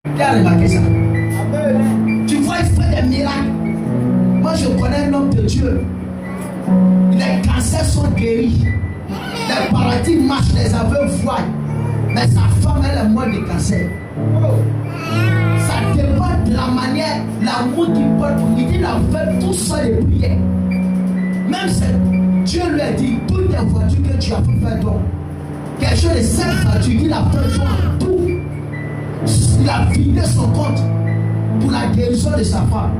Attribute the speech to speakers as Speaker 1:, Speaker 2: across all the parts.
Speaker 1: Qui a remarqué ça? Tu vois, il fait des miracles. Moi, je connais un homme de Dieu. Les cancers sont guéris. Les paralysés marchent, les aveugles voient. Mais sa femme, elle est morte de cancer. Ça dépend de la manière, l'amour qu'il porte. Il dit la veille, tout ça est prière. Même si Dieu lui a dit, toutes les voitures que tu as fait faire toi, quelque chose de 5 voitures, il a fait toi tout. Il a vidé son compte pour la guérison de sa femme.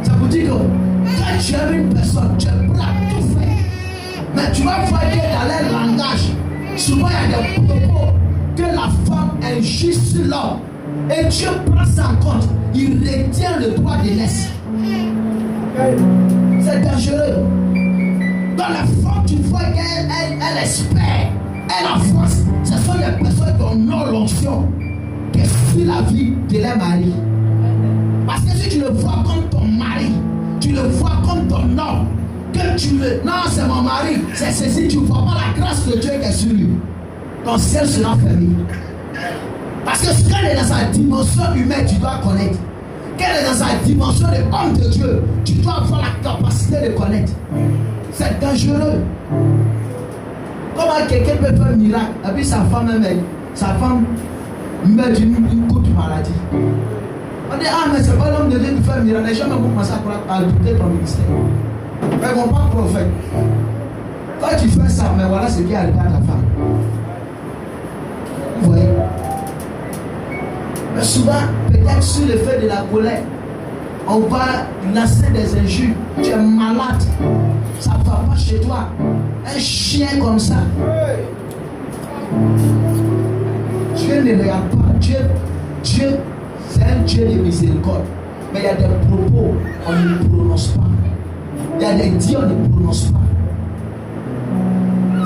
Speaker 1: Ça veut dire que quand tu aimes une personne, tu es prêt à tout faire. Mais tu vas voir que dans leur langage, souvent il y a des propos que la femme injuste sur l'homme. Et Dieu prend ça en compte. Il retient le droit de l'aise. C'est dangereux. Dans la femme, tu vois qu'elle espère. Elle a force. Ce sont des personnes qui ont non-l'onction. Qui fuient la vie de leur mari. Parce que si tu le vois comme ton mari, tu le vois comme ton homme, que tu le... Non, c'est mon mari, c'est ceci, tu ne vois pas la grâce de Dieu qui est sur lui. Ton ciel sera fermé. Parce que quand elle est dans sa dimension humaine, tu dois connaître. Quand elle est dans sa dimension de homme de Dieu, tu dois avoir la capacité de connaître. C'est dangereux. Comment quelqu'un peut faire un miracle et puis sa femme meurt d'une courte maladie. On dit, ah, mais c'est pas l'homme de Dieu qui fait un miracle. Les gens vont commencer à douter ton ministère. Mais ils ne vont pas prophète. Quand tu fais ça, mais voilà ce qui arrive à ta femme. Vous voyez? Mais souvent, peut-être sur le fait de la colère, on va lancer des injures. Tu es malade. Ça ne va pas chez toi. Un chien comme ça. Dieu ne regarde pas. Dieu, c'est un Dieu de miséricorde. Mais il y a des propos, on ne prononce pas. Il y a des dits, on ne prononce pas.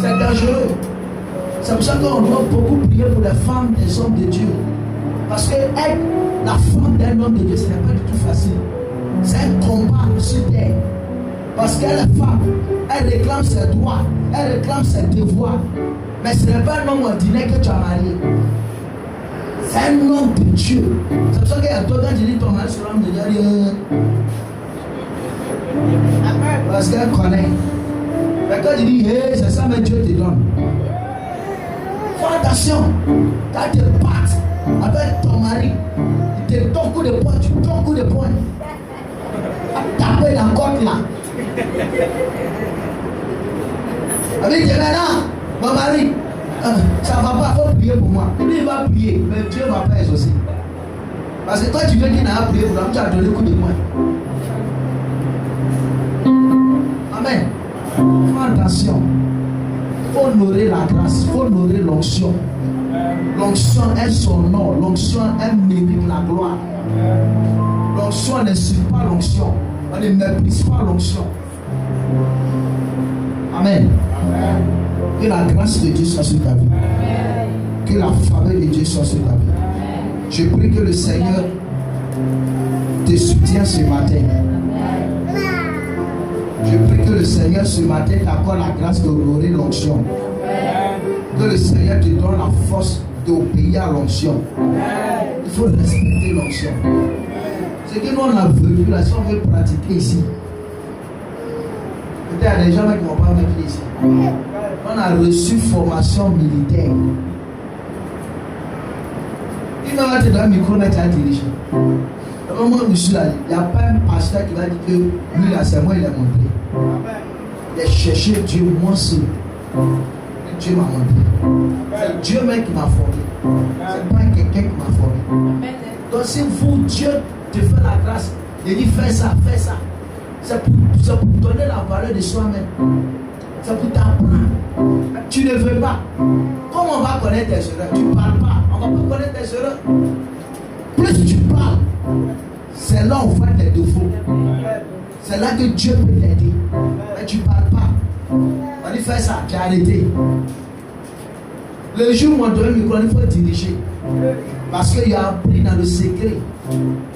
Speaker 1: C'est dangereux. C'est pour ça qu'on doit beaucoup prier pour les femmes des hommes de Dieu. Parce que être la femme d'un homme de Dieu, ce n'est pas du tout facile. C'est un combat sur terre. Parce qu'elle est femme, elle réclame ses droits, elle réclame ses devoirs. Mais ce n'est pas un homme ordinaire que tu as marié. C'est un homme de Dieu. C'est pour ça qu'il y a toi quand tu dis ton mari sur l'homme de Dieu. Parce qu'elle connaît. Mais quand tu dis, hey, c'est ça, mais Dieu te donne. Fais attention. Quand tu te battes avec ton mari, il te donne coup de poing, tu donnes coup de poing. Taper la côte là. Avec Dieu maintenant, mon mari, ça ne va pas, il faut prier pour moi. Lui il va prier, mais Dieu va pas exaucer. Parce que toi tu veux qu'il n'a pas prié pour toi, tu as donné le coup de poing. Amen. Fais attention. Il faut honorer la grâce, il faut honorer l'onction. L'onction est son nom, l'onction elle mérite la gloire. L'onction n'insulte pas l'onction. On ne méprise pas l'onction. Amen. Que la grâce de Dieu soit sur ta vie. Que la faveur de Dieu soit sur ta vie. Je prie que le Seigneur te soutienne ce matin. Je prie que le Seigneur ce matin t'accorde la grâce d'honorer l'onction. Que le Seigneur te donne la force d'obéir à l'onction. Il faut respecter l'onction. Ce que nous on a vécu là, si on veut pratiquer ici, peut-être il y a des gens qui ne vont pas venir ici. On a reçu formation militaire. Il va te donner un micro, mais tu as dirigé. Au moment où je suis là, il n'y a pas un pasteur qui va dire que lui là, c'est moi, il a montré. Il a cherché Dieu, moi seul. Dieu m'a montré. C'est Dieu même qui m'a formé. C'est pas quelqu'un qui m'a formé. Donc si vous, Dieu te fait la grâce, il dit fais ça, fais ça. C'est pour donner la valeur de soi-même. C'est pour t'apprendre. Tu ne veux pas. Comment on va connaître tes erreurs? Tu ne parles pas. On ne va pas connaître tes erreurs. Plus tu parles, c'est là où on voit tes défauts. C'est là que Dieu peut t'aider. Mais tu ne parles pas. On dit fais ça, tu as arrêté. Le jour où on donne le micro, il faut diriger. Parce qu'il a appris dans le secret.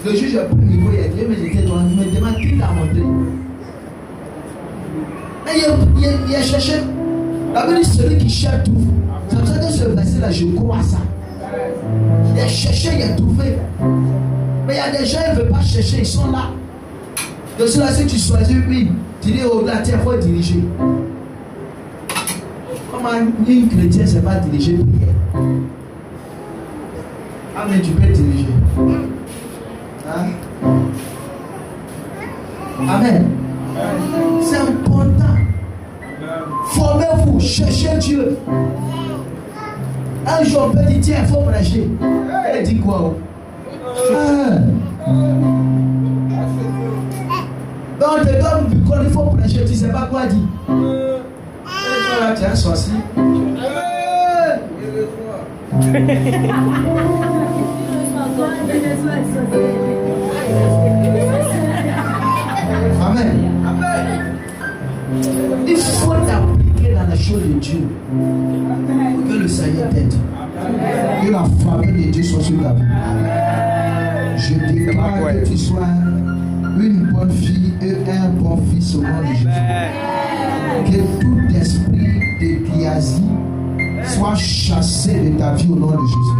Speaker 1: Le jour où j'ai pris le micro, il a dit, mais j'étais dans le me demande qui t'a montré. Mais il a cherché. La Bible dit celui qui cherche trouve. C'est pour ça que ce verset là, je crois à ça. Il a cherché, il a trouvé. a des gens qui ne veulent pas chercher, ils sont là. Donc là, si tu choisis une, tu dis au là, tiens, il faut diriger. Comment une chrétienne ne sait pas diriger prière? Ah, mais tu peux diriger. Hein? Amen. C'est important. Formez-vous, cherchez Dieu. Un jour, on peut dire, tiens, il faut prêcher. Elle dit quoi? Donc, te donne quand il faut prêcher, tu ne sais pas quoi dire. Et toi là, tu es un sorcier. Amen. Il faut t'appliquer dans la chose de Dieu. Que le Seigneur t'aide. Que la faveur de Dieu soit sur ta vie. Je déclare que tu sois une bonne fille et un bon fils au nom de Jésus. Que tout esprit de Giazi soit chassé de ta vie au nom de Jésus.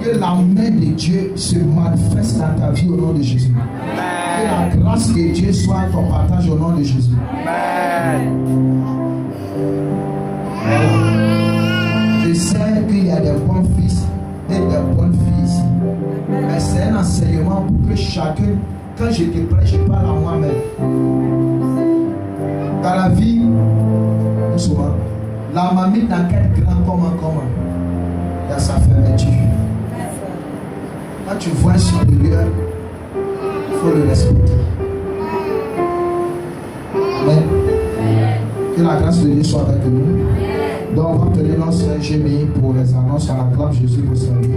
Speaker 1: Que la main de Dieu se manifeste dans ta vie au nom de Jésus. Que la grâce de Dieu soit ton partage au nom de Jésus. Je sais qu'il y a des bons fils et des bonnes filles ici. Mais c'est un enseignement pour que chacun, quand je te prêche, je parle à moi-même. Dans la vie, souvent, la mamie dans quel grand comment il y a sa fermeture. Quand tu vois un supérieur, il faut le respecter. Amen. Que la grâce de Dieu soit avec nous. Donc, on va tenir notre Saint Jérémie pour les annonces à la gloire de Jésus pour servir.